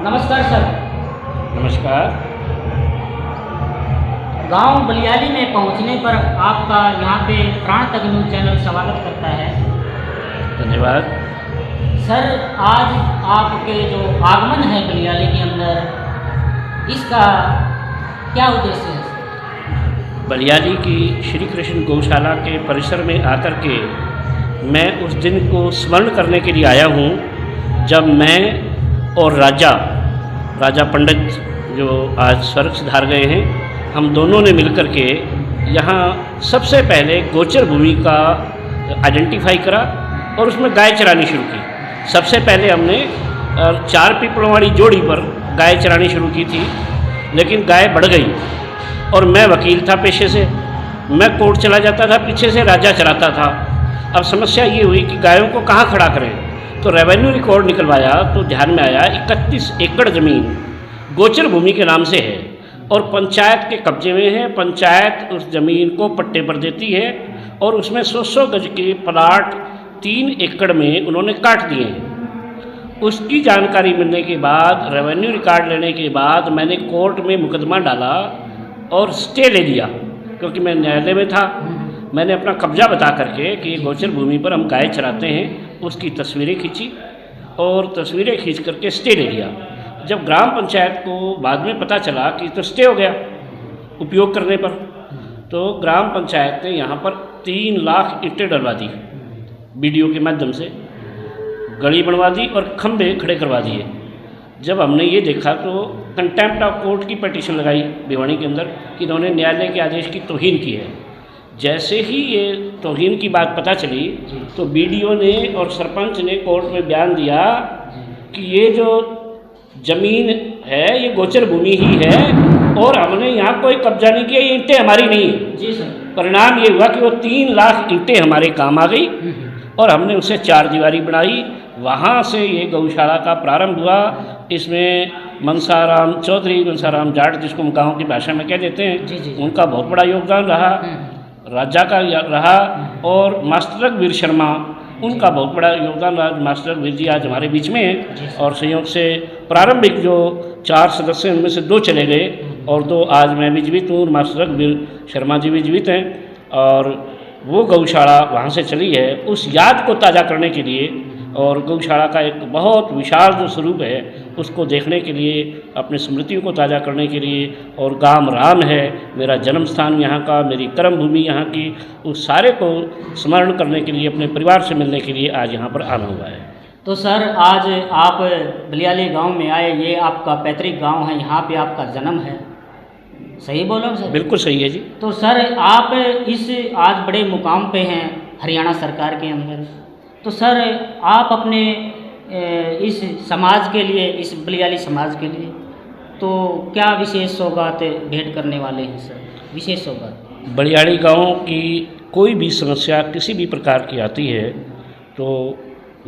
नमस्कार सर। नमस्कार। गांव बलियाली में पहुंचने पर आपका यहाँ पे प्राण तक न्यूज़ चैनल स्वागत करता है। धन्यवाद। सर, आज आपके जो आगमन है बलियाली के अंदर, इसका क्या उद्देश्य है? बलियाली की श्री कृष्ण गौशाला के परिसर में आकर के मैं उस दिन को स्मरण करने के लिए आया हूँ जब मैं और राजा पंडित जो आज स्वर्ग सिधार गए हैं, हम दोनों ने मिलकर के यहाँ सबसे पहले गोचर भूमि का आइडेंटिफाई करा और उसमें गाय चरानी शुरू की। सबसे पहले हमने 4 पीपलों वाली जोड़ी पर गाय चरानी शुरू की थी, लेकिन गाय बढ़ गई और मैं वकील था पेशे से, मैं कोर्ट चला जाता था, पीछे से राजा चराता था। अब समस्या ये हुई कि गायों को कहाँ खड़ा करें, तो रेवेन्यू रिकॉर्ड निकलवाया तो ध्यान में आया 31 एकड़ ज़मीन गोचर भूमि के नाम से है और पंचायत के कब्जे में है। पंचायत उस ज़मीन को पट्टे पर देती है और उसमें 100 गज के प्लाट 3 एकड़ में उन्होंने काट दिए हैं। उसकी जानकारी मिलने के बाद, रेवेन्यू रिकॉर्ड लेने के बाद मैंने कोर्ट में मुकदमा डाला और स्टे ले लिया, क्योंकि मैं न्यायालय में था। मैंने अपना कब्जा बता करके कि गोचर भूमि पर हम गाय चराते हैं, उसकी तस्वीरें खींची और तस्वीरें खींच करके स्टे ले लिया। जब ग्राम पंचायत को बाद में पता चला कि तो स्टे हो गया उपयोग करने पर, तो ग्राम पंचायत ने यहाँ पर 3 लाख ईंटें डलवा दी, बीडीओ के माध्यम से गली बनवा दी और खंभे खड़े करवा दिए। जब हमने ये देखा तो कंटेम्प्ट ऑफ कोर्ट की पिटीशन लगाई भिवानी के अंदर कि इन्होंने न्यायालय के आदेश की तौहीन की है। जैसे ही ये तौहीन की बात पता चली तो बीडीओ ने और सरपंच ने कोर्ट में बयान दिया कि ये जो ज़मीन है ये गोचर भूमि ही है और हमने यहाँ कोई कब्जा नहीं किया, ये ईंटें हमारी नहीं है। जी सर। परिणाम ये हुआ कि वो 3 लाख ईंटें हमारे काम आ गई और हमने उसे 4 दीवारी बनाई। वहाँ से ये गौशाला का प्रारंभ हुआ। इसमें मनसाराम चौधरी, मनसाराम जाट, जिसको हम गाँव की भाषा में कह देते हैं, उनका बहुत बड़ा योगदान रहा, राजा का रहा और मास्टर रघुवीर शर्मा, उनका बहुत बड़ा योगदान रहा। मास्टर रघुवीर जी आज हमारे बीच में हैं और संयोग से प्रारंभिक जो 4 सदस्य हैं उनमें से 2 चले गए और 2 आज मैं भी जीवित हूँ, मास्टर रघुवीर शर्मा जी भी जीवित हैं। और वो गौशाला वहाँ से चली है उस याद को ताज़ा करने के लिए और गौशाला का एक बहुत विशाल जो स्वरूप है उसको देखने के लिए, अपनी स्मृतियों को ताज़ा करने के लिए, और गांव राम है मेरा जन्म स्थान यहाँ का, मेरी कर्म भूमि यहाँ की, उस सारे को स्मरण करने के लिए, अपने परिवार से मिलने के लिए आज यहाँ पर आना हुआ है। तो सर, आज आप बलियाली गांव में आए, ये आपका पैतृक गांव है, यहाँ पे आपका जन्म है, सही बोला सर? बिल्कुल सही है जी। तो सर, आप इस आज बड़े मुकाम पे हैं हरियाणा सरकार के अंदर, तो सर आप अपने इस समाज के लिए, इस बलियाली समाज के लिए तो क्या विशेष सौगात भेंट करने वाले हैं सर? विशेष सौगात बलियाली गांव की कोई भी समस्या किसी भी प्रकार की आती है तो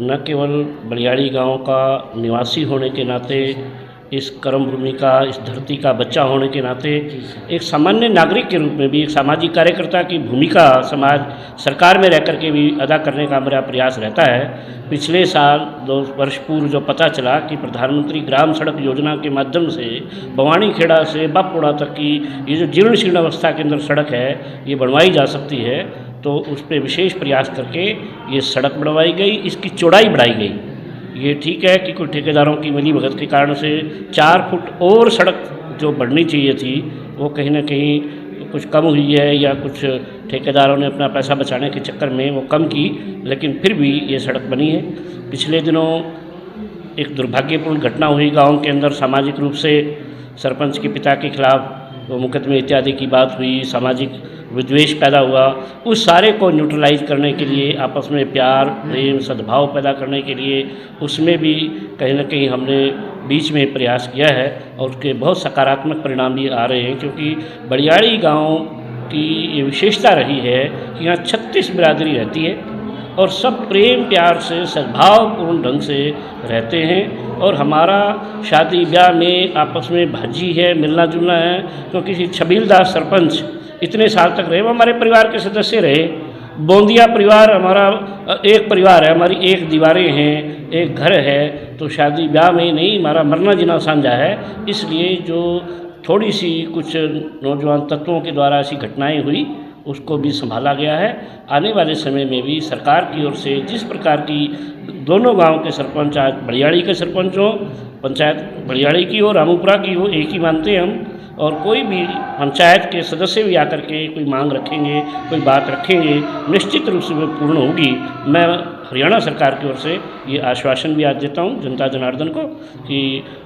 न केवल बलियाली गांव का निवासी होने के नाते, इस कर्म भूमि का, इस धरती का बच्चा होने के नाते, एक सामान्य नागरिक के रूप में भी, एक सामाजिक कार्यकर्ता की भूमिका समाज सरकार में रह कर के भी अदा करने का मेरा प्रयास रहता है। पिछले साल 2 वर्ष पूर्व जो पता चला कि प्रधानमंत्री ग्राम सड़क योजना के माध्यम से बवानी खेड़ा से बापुड़ा तक की ये जो जीर्ण शीर्ण अवस्था के अंदर सड़क है ये बनवाई जा सकती है, तो उस पर विशेष प्रयास करके ये सड़क बनवाई गई, इसकी चौड़ाई बढ़ाई गई। ये ठीक है कि कुछ ठेकेदारों की मिलीभगत के कारण से 4 फुट और सड़क जो बढ़नी चाहिए थी वो कहीं ना कहीं कुछ कम हुई है, या कुछ ठेकेदारों ने अपना पैसा बचाने के चक्कर में वो कम की, लेकिन फिर भी ये सड़क बनी है। पिछले दिनों एक दुर्भाग्यपूर्ण घटना हुई गांव के अंदर, सामाजिक रूप से सरपंच के पिता के खिलाफ वो मुकदमे इत्यादि की बात हुई, सामाजिक विद्वेष पैदा हुआ। उस सारे को न्यूट्रलाइज करने के लिए, आपस में प्यार, प्रेम, सद्भाव पैदा करने के लिए, उसमें भी कहीं ना कहीं हमने बीच में प्रयास किया है और उसके बहुत सकारात्मक परिणाम भी आ रहे हैं, क्योंकि बलियाली गांव की ये विशेषता रही है कि यहाँ 36 बिरादरी रहती है और सब प्रेम प्यार से सद्भावपूर्ण ढंग से रहते हैं। और हमारा शादी ब्याह में आपस में भाजी है, मिलना जुलना है, क्योंकि छबीलदास सरपंच इतने साल तक रहे, वो हमारे परिवार के सदस्य रहे। बोंदिया परिवार हमारा एक परिवार है, हमारी एक दीवारें हैं, एक घर है तो शादी ब्याह में नहीं, हमारा मरना जीना साझा है। इसलिए जो थोड़ी सी कुछ नौजवान तत्वों के द्वारा ऐसी घटनाएं हुई उसको भी संभाला गया है। आने वाले समय में भी सरकार की ओर से जिस प्रकार की दोनों गांव के सरपंच, आज बलियाड़ी के सरपंच हो, पंचायत बलियाड़ी की हो, रामूपुरा की हो, एक ही मानते हैं हम, और कोई भी पंचायत के सदस्य भी आकर के कोई मांग रखेंगे, कोई बात रखेंगे, निश्चित रूप से वो पूर्ण होगी। मैं हरियाणा सरकार की ओर से ये आश्वासन भी आज देता हूँ जनता जनार्दन को कि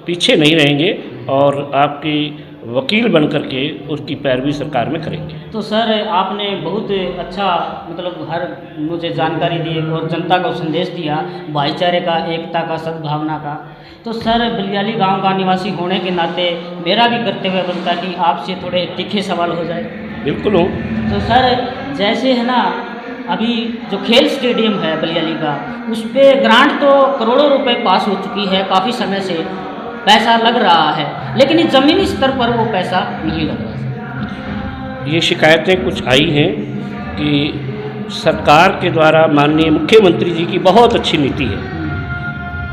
पीछे नहीं रहेंगे और आपकी वकील बन करके उसकी पैरवी सरकार में करेंगे। तो सर आपने बहुत अच्छा मतलब हर मुझे जानकारी दी और जनता को संदेश दिया भाईचारे का, एकता का, सद्भावना का। तो सर बलियाली गांव का निवासी होने के नाते मेरा भी कर्तव्य बनता कि आपसे थोड़े तीखे सवाल हो जाए। बिल्कुल हो। तो सर जैसे है ना, अभी जो खेल स्टेडियम है बलियाली का, उस पर ग्रांट तो करोड़ों रुपए पास हो चुकी है, काफ़ी समय से पैसा लग रहा है, लेकिन इस ज़मीनी स्तर पर वो पैसा नहीं लग रहा। ये शिकायतें कुछ आई हैं कि सरकार के द्वारा माननीय मुख्यमंत्री जी की बहुत अच्छी नीति है।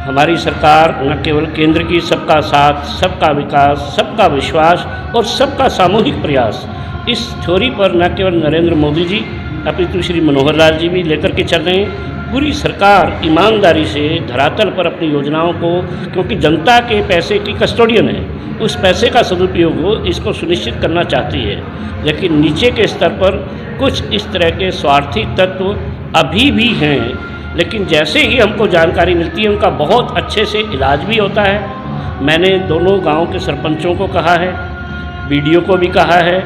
हमारी सरकार न केवल केंद्र की सबका साथ, सबका विकास, सबका विश्वास और सबका सामूहिक प्रयास, इस थ्योरी पर न केवल नरेंद्र मोदी जी अपितु श्री मनोहर लाल जी भी लेकर के चल रहे हैं। पूरी सरकार ईमानदारी से धरातल पर अपनी योजनाओं को, क्योंकि जनता के पैसे की कस्टोडियन है, उस पैसे का सदुपयोग हो इसको सुनिश्चित करना चाहती है। लेकिन नीचे के स्तर पर कुछ इस तरह के स्वार्थी तत्व अभी भी हैं, लेकिन जैसे ही हमको जानकारी मिलती है उनका बहुत अच्छे से इलाज भी होता है। मैंने दोनों गांव के सरपंचों को कहा है, बीडीओ को भी कहा है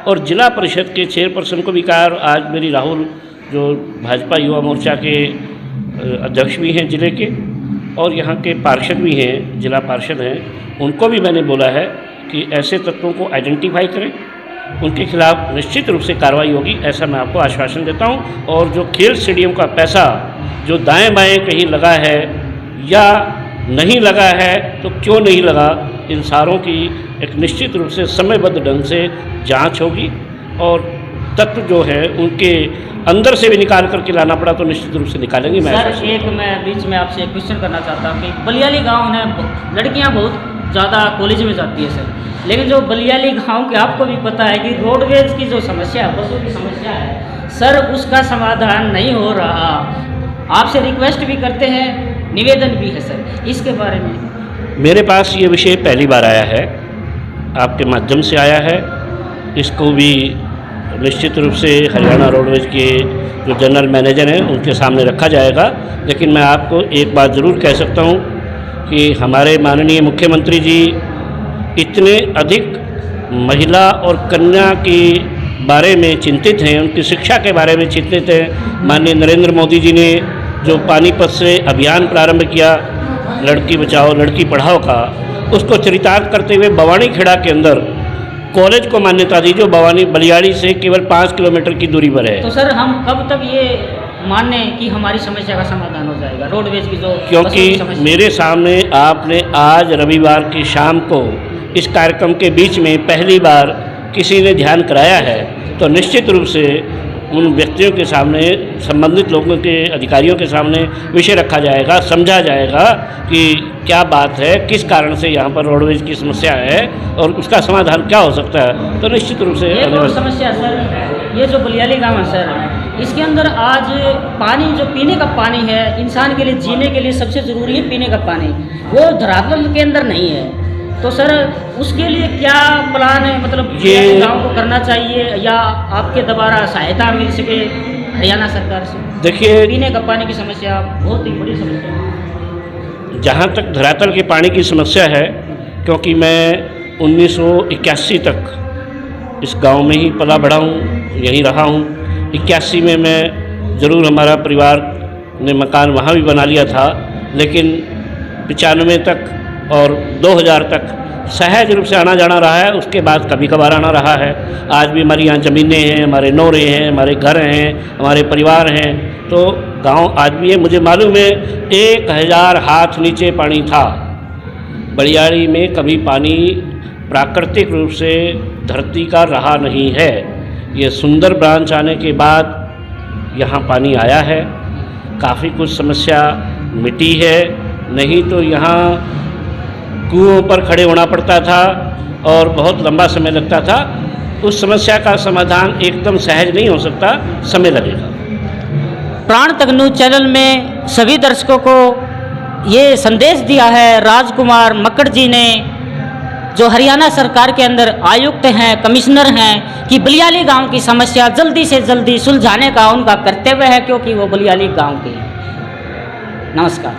और जिला परिषद के चेयरपर्सन को भी कहा। और आज मेरी राहुल जो भाजपा युवा मोर्चा के अध्यक्ष भी हैं जिले के, और यहाँ के पार्षद भी हैं, जिला पार्षद हैं, उनको भी मैंने बोला है कि ऐसे तत्वों को आइडेंटिफाई करें, उनके खिलाफ निश्चित रूप से कार्रवाई होगी, ऐसा मैं आपको आश्वासन देता हूँ। और जो खेल स्टेडियम का पैसा जो दाएं बाएं कहीं लगा है या नहीं लगा है तो क्यों नहीं लगा, इन सारों की एक निश्चित रूप से समयबद्ध ढंग से जांच होगी और तत्व जो है उनके अंदर से भी निकाल करके लाना पड़ा तो निश्चित रूप से निकालेंगे। सर एक मैं बीच में आपसे एक क्वेश्चन करना चाहता हूँ कि बलियाली गांव में लड़कियां बहुत ज़्यादा कॉलेज में जाती है सर, लेकिन जो बलियाली गांव के आपको भी पता है कि रोडवेज की जो समस्या है, बसों की समस्या है सर, उसका समाधान नहीं हो रहा। आपसे रिक्वेस्ट भी करते हैं, निवेदन भी है सर, इसके बारे में। मेरे पास ये विषय पहली बार आया है, आपके माध्यम से आया है। इसको भी निश्चित रूप से हरियाणा रोडवेज के जो जनरल मैनेजर हैं उनके सामने रखा जाएगा। लेकिन मैं आपको एक बात ज़रूर कह सकता हूँ कि हमारे माननीय मुख्यमंत्री जी इतने अधिक महिला और कन्या के बारे में चिंतित हैं, उनकी शिक्षा के बारे में चिंतित हैं। माननीय नरेंद्र मोदी जी ने जो पानीपत से अभियान प्रारंभ किया लड़की बचाओ लड़की पढ़ाओ का, उसको चरितार्थ करते हुए बवानी खेड़ा के अंदर कॉलेज को मान्यता दी जो बलियाड़ी से केवल 5 किलोमीटर की दूरी पर है। तो सर हम कब तक ये माने कि हमारी समस्या का समाधान हो जाएगा रोडवेज की जो, क्योंकि मेरे सामने आपने आज रविवार की शाम को इस कार्यक्रम के बीच में पहली बार किसी ने ध्यान कराया है, तो निश्चित रूप से उन व्यक्तियों के सामने, संबंधित लोगों के अधिकारियों के सामने विषय रखा जाएगा, समझा जाएगा कि क्या बात है, किस कारण से यहाँ पर रोडवेज की समस्या है और उसका समाधान क्या हो सकता है। तो निश्चित रूप से ये समस्या सर, ये जो बलियाली गाँव है सर, इसके अंदर आज पानी जो पीने का पानी है, इंसान के लिए जीने के लिए सबसे ज़रूरी है पीने का पानी, वो धरातल के अंदर नहीं है। तो सर उसके लिए क्या प्लान है, मतलब ये गाँव को करना चाहिए या आपके द्वारा सहायता मिल सके हरियाणा सरकार से? देखिए, पीने का पानी की समस्या बहुत ही बड़ी समस्या है। जहाँ तक धरातल के पानी की समस्या है, क्योंकि मैं 1981 तक इस गांव में ही पला बढ़ा हूँ, यहीं रहा हूँ। 81 में मैं ज़रूर, हमारा परिवार ने मकान वहाँ भी बना लिया था, लेकिन 95 तक और 2000 तक सहज रूप से आना जाना रहा है। उसके बाद कभी कभार आना रहा है। आज भी हमारी यहाँ ज़मीनें हैं, हमारे नौरे हैं, हमारे घर हैं, हमारे परिवार हैं, तो गांव आज भी है। मुझे मालूम है 1000 हाथ नीचे पानी था। बलियाड़ी में कभी पानी प्राकृतिक रूप से धरती का रहा नहीं है। ये सुंदर ब्रांच आने के बाद यहाँ पानी आया है, काफ़ी कुछ समस्या मिटी है। नहीं तो यहाँ कुओं पर खड़े होना पड़ता था और बहुत लंबा समय लगता था। उस समस्या का समाधान एकदम सहज नहीं हो सकता, समय लगेगा। प्राण तक न्यूज चैनल में सभी दर्शकों को ये संदेश दिया है राजकुमार मक्कड़ जी ने, जो हरियाणा सरकार के अंदर आयुक्त हैं, कमिश्नर हैं, कि बलियाली गांव की समस्या जल्दी से जल्दी सुलझाने का उनका कर्तव्य है, क्योंकि वो बलियाली गांव के हैं। नमस्कार।